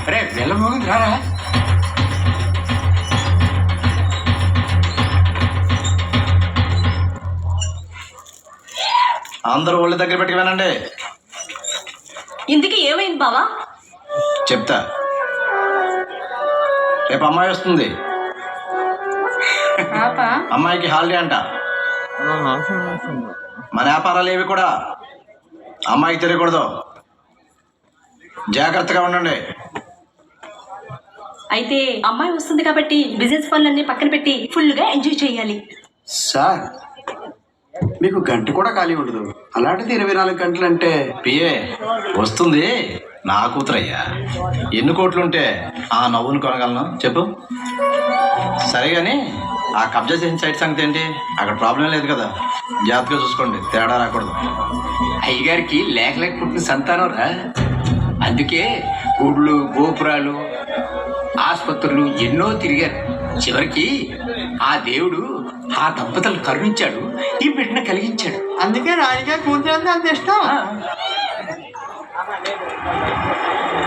రే వెళ్ళమోగింది రారా. అందరూ ఒళ్ళు దగ్గర పెట్టి వినండి. ఇందుకు ఏమైంది బావా? చెప్తా. రేపు అమ్మాయి వస్తుంది. అమ్మాయికి హాలిడే అంట. మన వ్యాపారాలు ఏవి కూడా అమ్మాయికి తెలియకూడదు. జాగ్రత్తగా ఉండండి. అయితే అమ్మాయి వస్తుంది కాబట్టి బిజినెస్ పనులన్నీ పక్కన పెట్టి ఫుల్ గా ఎంజాయ్ చేయాలి. సార్ మీకు గంట కూడా ఖాళీ ఉండదు, అలాంటిది 24 గంటలు అంటే. పిఏ వస్తుంది నా కూతురయ్యా. ఎన్ని కోట్లుంటే ఆ నవ్వును కొనగలను చెప్పు. సరే కానీ ఆ కబ్జా చేసిన సైట్ సంగతి ఏంటి? అక్కడ ప్రాబ్లం లేదు కదా? జాగ్రత్తగా చూసుకోండి, తేడా రాకూడదు. అయ్యగారికి లేక లేక పుట్టిన సంతానం రా. అందుకే గుళ్ళు గోపురాలు ఆసుపత్రులు ఎన్నో తిరిగారు. చివరికి ఆ దేవుడు ఆ దంపతులను కరుణించాడు, ఈ బిడ్డను కలిగించాడు. అందుకే రాజకీయ కూతురు అంత ఇష్టం.